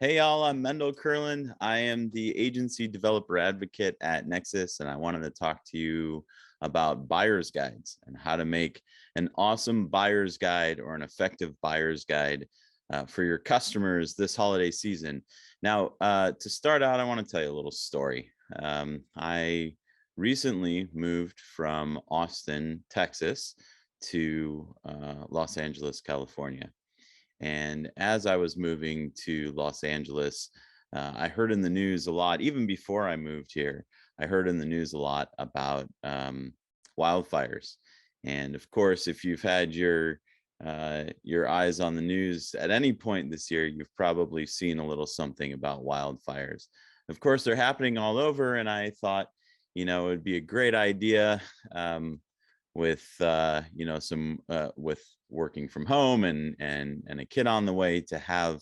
Hey y'all, I'm Mendel Curlin. I am the agency developer advocate at Nexus, and I wanted to talk to you about buyer's guides and how to make an awesome buyer's guide or an effective buyer's guide for your customers this holiday season. Now, to start out, I want to tell you a little story. I recently moved from Austin, Texas to Los Angeles, California. And as I was moving to Los Angeles, I heard in the news a lot, even before I moved here, I heard in the news a lot about wildfires. And of course, if you've had your eyes on the news at any point this year, you've probably seen a little something about wildfires. Of course, they're happening all over, and I thought, it would be a great idea with some with working from home and a kid on the way to have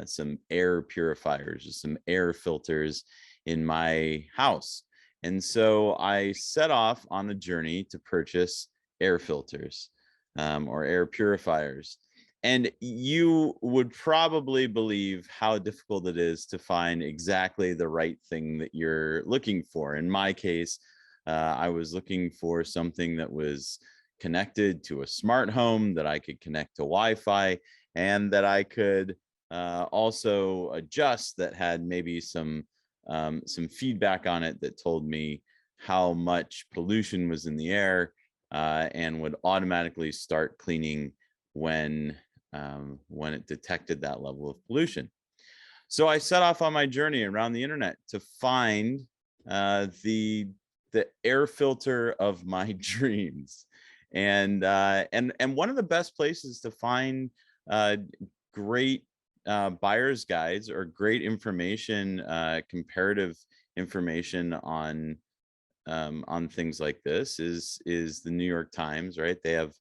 some air purifiers or some air filters in my house. And so I set off on the journey to purchase air filters or air purifiers. And you would probably believe how difficult it is to find exactly the right thing that you're looking for. In my case, I was looking for something that was connected to a smart home, that I could connect to Wi-Fi, and that I could also adjust, that had maybe some feedback on it that told me how much pollution was in the air and would automatically start cleaning when it detected that level of pollution. So I set off on my journey around the internet to find the air filter of my dreams. And one of the best places to find great buyer's guides or great information, comparative information on things like this is the New York Times, right? They have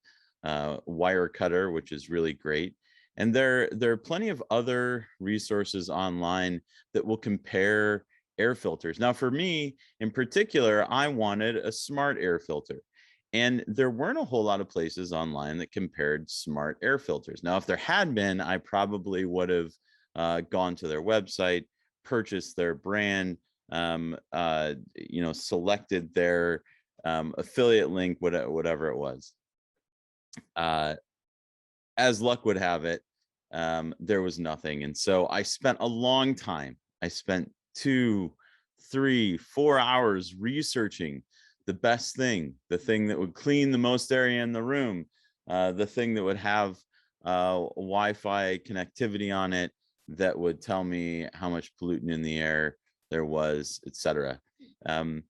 Wirecutter, which is really great. And there are plenty of other resources online that will compare air filters. Now, for me in particular, I wanted a smart air filter. And there weren't a whole lot of places online that compared smart air filters. Now, if there had been, I probably would have gone to their website, purchased their brand, selected their affiliate link, whatever it was. As luck would have it, there was nothing. And so I spent a long time. I spent 2, 3, 4 hours researching the best thing, the thing that would clean the most area in the room, the thing that would have Wi-Fi connectivity on it, that would tell me how much pollutant in the air there was, etc. The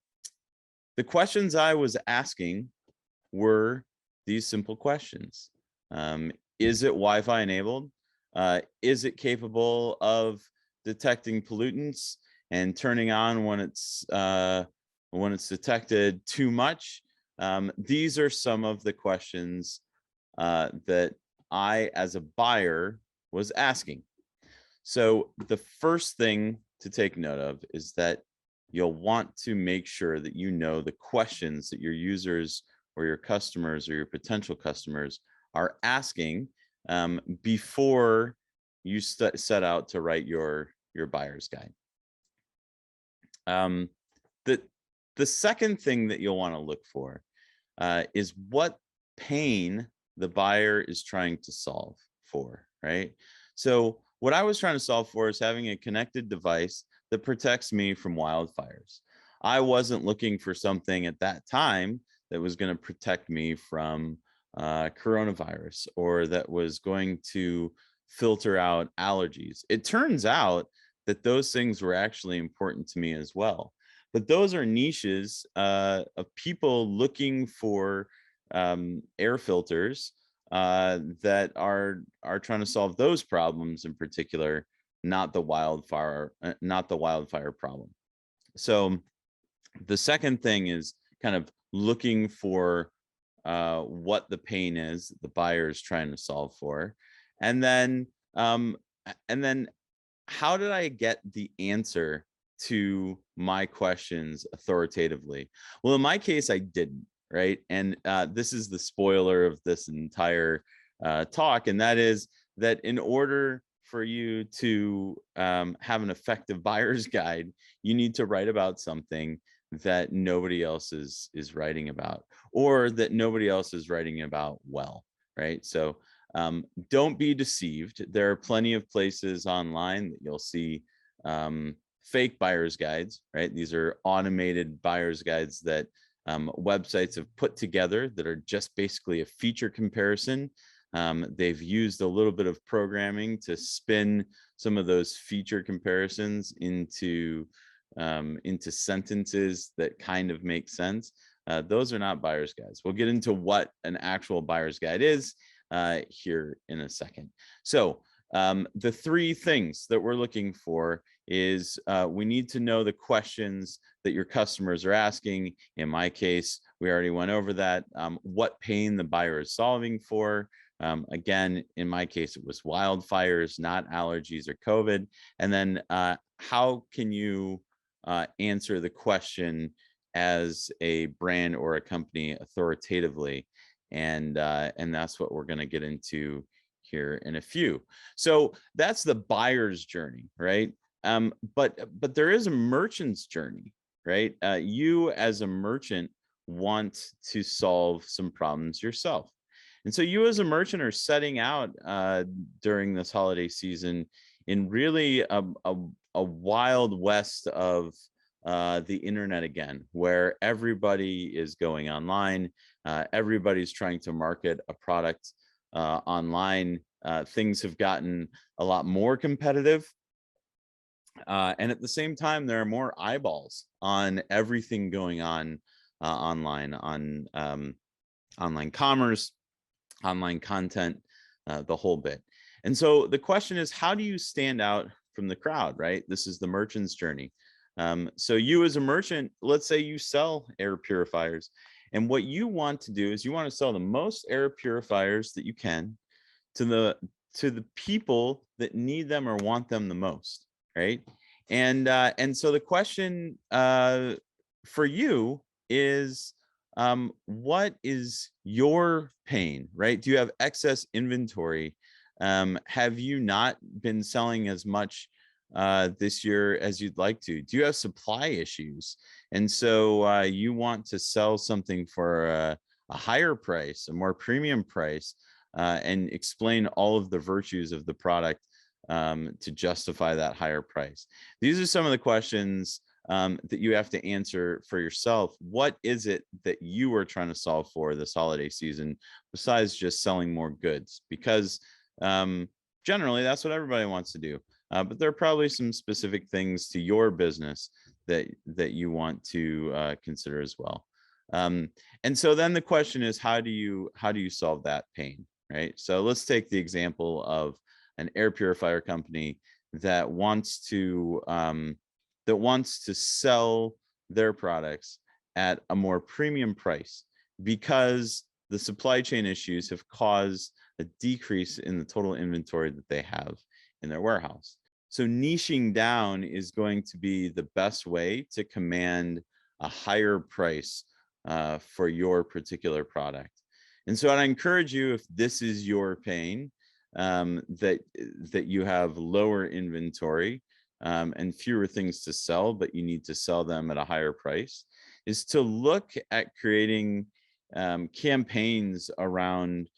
questions I was asking were these simple questions. Is it Wi-Fi enabled? Is it capable of detecting pollutants and turning on when it's detected too much? These are some of the questions that I, as a buyer, was asking. So the first thing to take note of is that you'll want to make sure that you know the questions that your users or your customers or your potential customers are asking before you set out to write your buyer's guide. The second thing that you'll want to look for is what pain the buyer is trying to solve for, right? So what I was trying to solve for is having a connected device that protects me from wildfires. I wasn't looking for something at that time that was going to protect me from coronavirus, or that was going to filter out allergies. It turns out that those things were actually important to me as well. But those are niches of people looking for air filters that are trying to solve those problems in particular, not the wildfire problem. So the second thing is kind of looking for what the pain is the buyer is trying to solve for, and then how did I get the answer to my questions authoritatively? Well, in my case, I didn't, right? And this is the spoiler of this entire talk, and that is that in order for you to have an effective buyer's guide, you need to write about something that nobody else is writing about, or that nobody else is writing about well, right? So don't be deceived. There are plenty of places online that you'll see fake buyer's guides, right? These are automated buyer's guides that websites have put together that are just basically a feature comparison. They've used a little bit of programming to spin some of those feature comparisons into sentences that kind of make sense. Those are not buyer's guides. We'll get into what an actual buyer's guide is here in a second. So the three things that we're looking for is we need to know the questions that your customers are asking. In my case, we already went over that. What pain the buyer is solving for. Again, in my case, it was wildfires, not allergies or COVID. And then how can you answer the question as a brand or a company authoritatively? And that's what we're going to get into here in a few. So that's the buyer's journey, right? But there is a merchant's journey, right? You as a merchant want to solve some problems yourself. And so you as a merchant are setting out during this holiday season in really a wild west of the internet again, where everybody is going online. Everybody's trying to market a product online. Things have gotten a lot more competitive. And at the same time, there are more eyeballs on everything going on online, on online commerce, online content, the whole bit. And so the question is, how do you stand out from the crowd, right? This is the merchant's journey. So you as a merchant, let's say you sell air purifiers, and what you want to do is you want to sell the most air purifiers that you can to the people that need them or want them the most, right? And so the question for you is, what is your pain, right? Do you have excess inventory? Have you not been selling as much this year as you'd like to? Do you have supply issues? And so you want to sell something for a higher price, a more premium price, and explain all of the virtues of the product to justify that higher price. These are some of the questions that you have to answer for yourself. What is it that you are trying to solve for this holiday season, besides just selling more goods? Because generally, that's what everybody wants to do. But there are probably some specific things to your business that you want to consider as well. And so then the question is, how do you solve that pain, right? So let's take the example of an air purifier company that wants to sell their products at a more premium price because the supply chain issues have caused a decrease in the total inventory that they have in their warehouse. So niching down is going to be the best way to command a higher price for your particular product. And so I'd encourage you, if this is your pain, that you have lower inventory and fewer things to sell, but you need to sell them at a higher price, is to look at creating campaigns around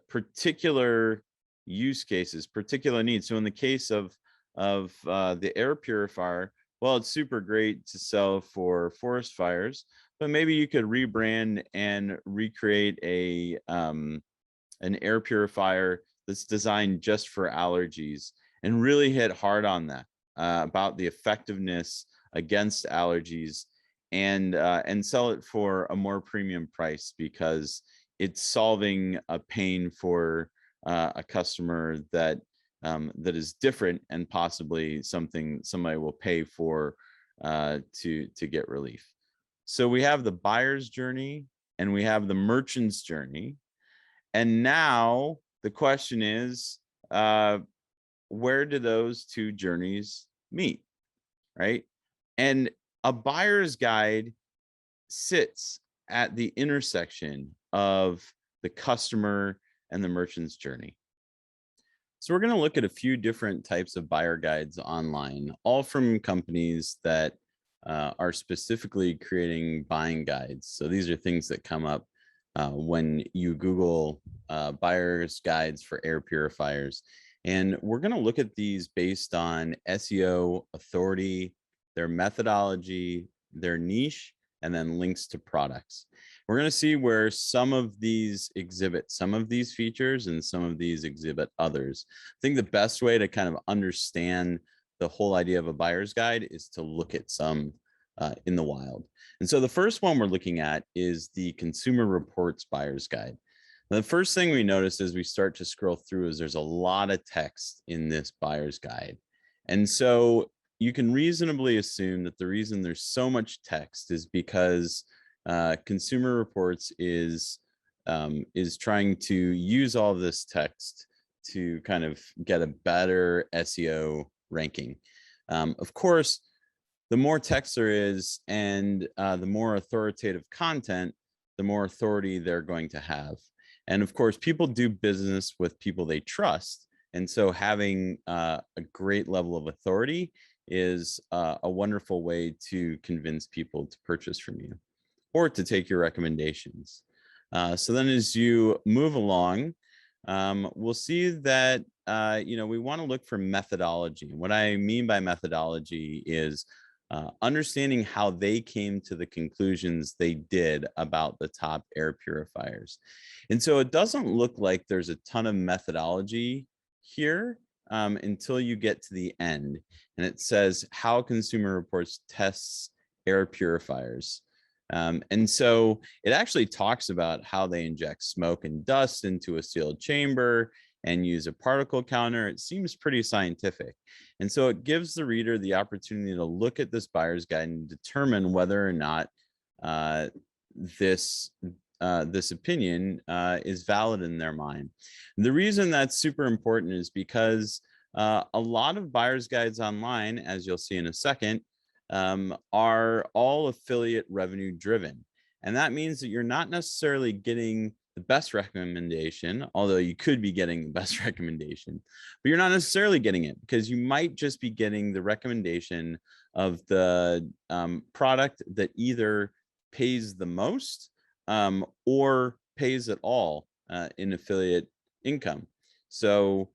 particular use cases, particular needs. So in the case of the air purifier, well, it's super great to sell for forest fires, but maybe you could rebrand and recreate an air purifier that's designed just for allergies and really hit hard on that about the effectiveness against allergies, and sell it for a more premium price because it's solving a pain for a customer that is different and possibly something somebody will pay for to get relief. So we have the buyer's journey and we have the merchant's journey. And now the question is, where do those two journeys meet, right? And a buyer's guide sits at the intersection of the customer and the merchant's journey. So we're going to look at a few different types of buyer guides online, all from companies that are specifically creating buying guides. So these are things that come up when you Google buyer's guides for air purifiers. And we're going to look at these based on SEO authority, their methodology, their niche, and then links to products. We're going to see where some of these exhibit some of these features and some of these exhibit others. I think the best way to kind of understand the whole idea of a buyer's guide is to look at some in the wild. And so the first one we're looking at is the Consumer Reports Buyer's Guide. Now, the first thing we notice as we start to scroll through is there's a lot of text in this buyer's guide. And so you can reasonably assume that the reason there's so much text is because Consumer Reports is trying to use all of this text to kind of get a better SEO ranking. Of course, the more text there is and the more authoritative content, the more authority they're going to have. And of course, people do business with people they trust. And so having a great level of authority is a wonderful way to convince people to purchase from you or to take your recommendations. So then as you move along, we'll see that, we want to look for methodology. And what I mean by methodology is understanding how they came to the conclusions they did about the top air purifiers. And so it doesn't look like there's a ton of methodology here until you get to the end. And it says how Consumer Reports tests air purifiers. And so it actually talks about how they inject smoke and dust into a sealed chamber and use a particle counter. It seems pretty scientific. And so it gives the reader the opportunity to look at this buyer's guide and determine whether or not this opinion is valid in their mind. And the reason that's super important is because a lot of buyer's guides online, as you'll see in a second, are all affiliate revenue driven. And that means that you're not necessarily getting the best recommendation, although you could be getting the best recommendation, but you're not necessarily getting it because you might just be getting the recommendation of the product that either pays the most or pays at all in affiliate income. So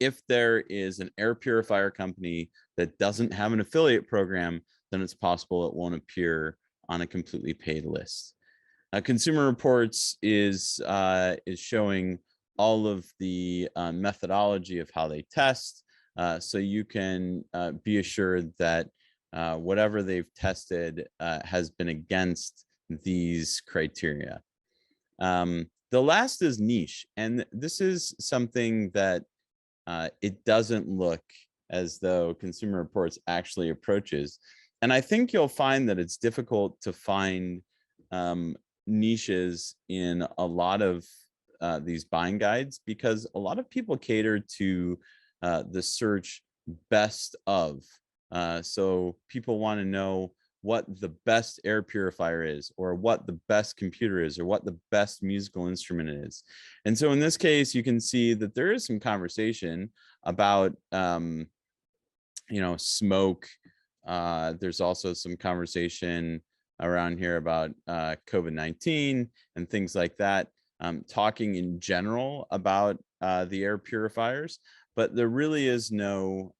if there is an air purifier company that doesn't have an affiliate program, then it's possible it won't appear on a completely paid list. Consumer Reports is showing all of the methodology of how they test, so you can be assured that whatever they've tested has been against these criteria. The last is niche, and this is something that it doesn't look as though Consumer Reports actually approaches. And I think you'll find that it's difficult to find niches in a lot of these buying guides because a lot of people cater to the search best of. So people want to know what the best air purifier is, or what the best computer is, or what the best musical instrument is. And so in this case, you can see that there is some conversation about, smoke. There's also some conversation around here about COVID-19 and things like that, talking in general about the air purifiers, but there really is no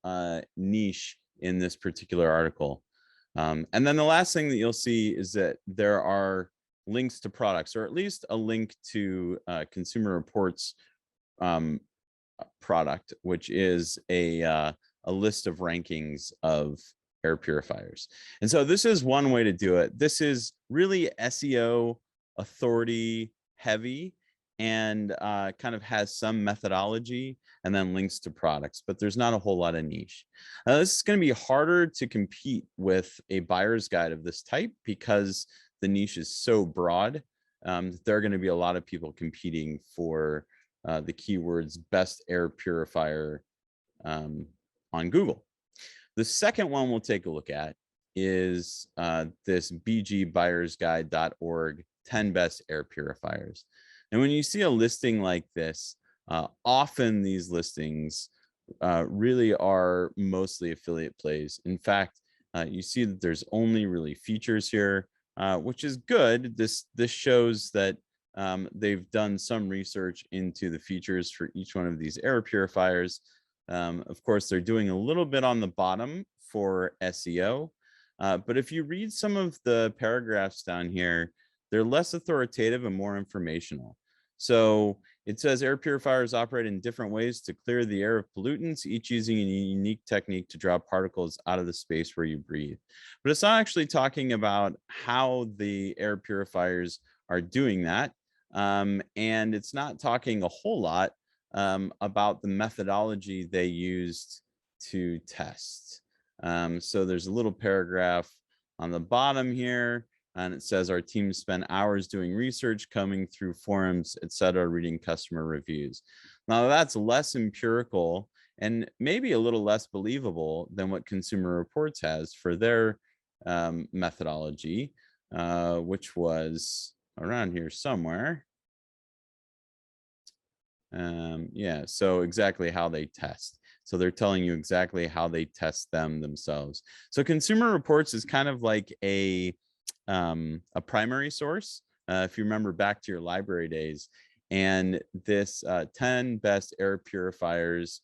niche in this particular article. And then the last thing that you'll see is that there are links to products, or at least a link to Consumer Reports product, which is a list of rankings of air purifiers. And so this is one way to do it. This is really SEO authority heavy and kind of has some methodology and then links to products, but there's not a whole lot of niche. This is going to be harder to compete with a buyer's guide of this type because the niche is so broad. There are going to be a lot of people competing for the keywords best air purifier on Google. The second one we'll take a look at is this bgbuyersguide.org 10 best air purifiers. And when you see a listing like this, Often these listings really are mostly affiliate plays. In fact, you see that there's only really features here, which is good. This shows that they've done some research into the features for each one of these air purifiers. Of course, they're doing a little bit on the bottom for SEO, but if you read some of the paragraphs down here, they're less authoritative and more informational. So it says air purifiers operate in different ways to clear the air of pollutants, each using a unique technique to draw particles out of the space where you breathe. But it's not actually talking about how the air purifiers are doing that. And it's not talking a whole lot about the methodology they used to test. So there's a little paragraph on the bottom here, and it says our team spent hours doing research, combing through forums, etc., reading customer reviews. Now that's less empirical and maybe a little less believable than what Consumer Reports has for their methodology, which was around here somewhere. Yeah, so exactly how they test. So they're telling you exactly how they test themselves. So Consumer Reports is kind of like a primary source, if you remember back to your library days. And this 10 best air purifiers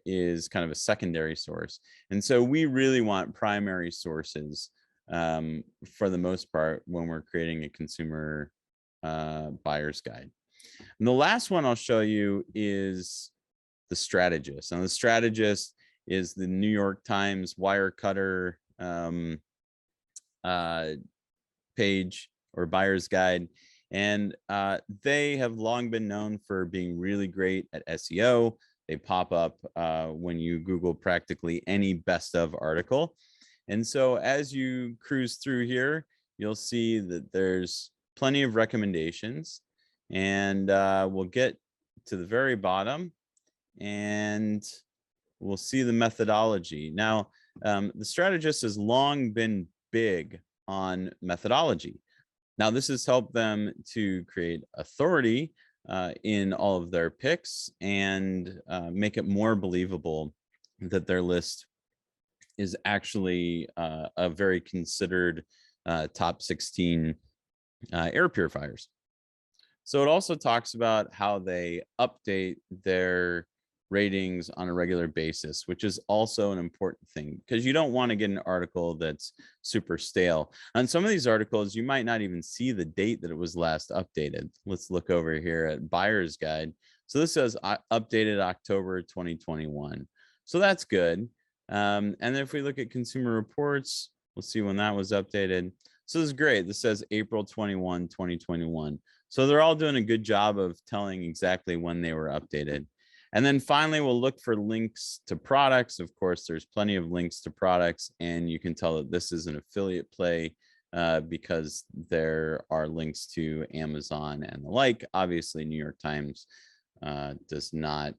is kind of a secondary source. And so we really want primary sources for the most part when we're creating a consumer buyer's guide. And the last one I'll show you is the strategist. And the strategist is the New York Times Wirecutter page or buyer's guide. And they have long been known for being really great at SEO. They pop up when you Google practically any best of article. And so as you cruise through here, you'll see that there's plenty of recommendations. And we'll get to the very bottom and we'll see the methodology. Now, the strategist has long been big on methodology. Now, this has helped them to create authority in all of their picks and make it more believable that their list is actually a very considered top 16 air purifiers. So it also talks about how they update their ratings on a regular basis, which is also an important thing because you don't want to get an article that's super stale. On some of these articles, you might not even see the date that it was last updated. Let's look over here at Buyer's Guide. So this says updated October 2021. So that's good. And then if we look at Consumer Reports, we'll see when that was updated. So this is great. This says April 21, 2021. So they're all doing a good job of telling exactly when they were updated. And then finally, we'll look for links to products. Of course, there's plenty of links to products, and you can tell that this is an affiliate play because there are links to Amazon and the like. Obviously, New York Times does not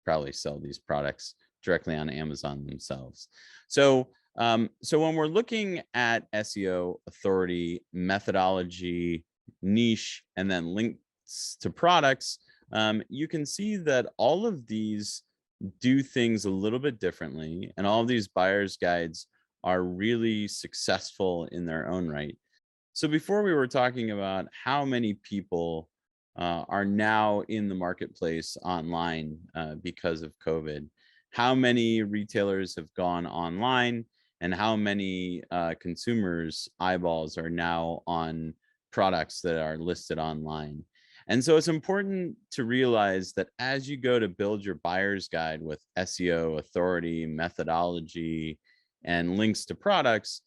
probably sell these products directly on Amazon themselves. So when we're looking at SEO, authority, methodology, niche, and then links to products, you can see that all of these do things a little bit differently, and all of these buyer's guides are really successful in their own right. So before we were talking about how many people are now in the marketplace online because of COVID, how many retailers have gone online, and how many consumers' eyeballs are now on products that are listed online. And so it's important to realize that as you go to build your buyer's guide with SEO, authority, methodology, and links to products,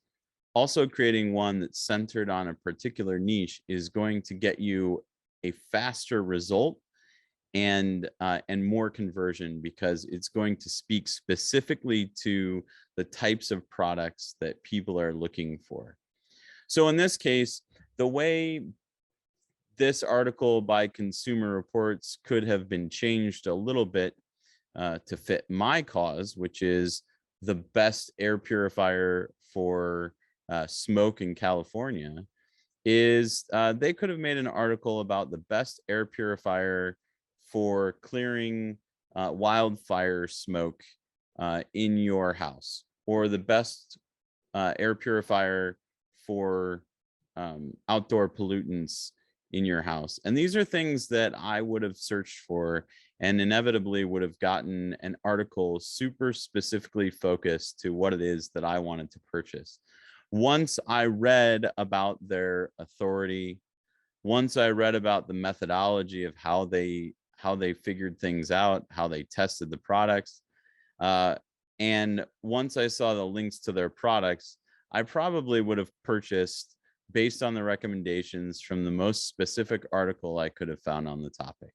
also creating one that's centered on a particular niche is going to get you a faster result and more conversion because it's going to speak specifically to the types of products that people are looking for. So in this case, the way this article by Consumer Reports could have been changed a little bit to fit my cause, which is the best air purifier for smoke in California, is they could have made an article about the best air purifier for clearing wildfire smoke in your house, or the best air purifier for outdoor pollutants in your house. And these are things that I would have searched for and inevitably would have gotten an article super specifically focused to what it is that I wanted to purchase. Once I read about their authority, once I read about the methodology of how they figured things out, how they tested the products, and once I saw the links to their products, I probably would have purchased based on the recommendations from the most specific article I could have found on the topic.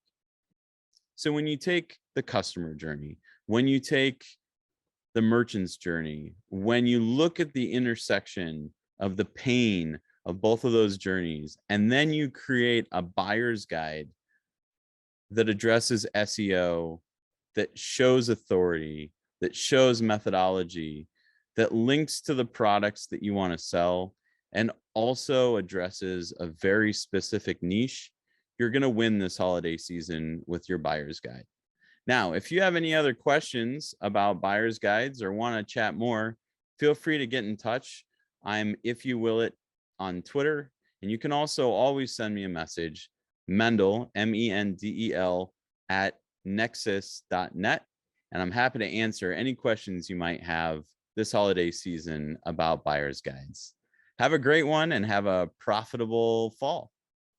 So when you take the customer journey, when you take the merchant's journey, when you look at the intersection of the pain of both of those journeys, and then you create a buyer's guide that addresses SEO, that shows authority, that shows methodology, that links to the products that you want to sell, and also addresses a very specific niche, you're going to win this holiday season with your buyer's guide. Now, if you have any other questions about buyer's guides or want to chat more, feel free to get in touch. I'm If You Will It on Twitter, and you can also always send me a message, Mendel, Mendel, at nexus.net, and I'm happy to answer any questions you might have this holiday season about buyer's guides. Have a great one and have a profitable fall.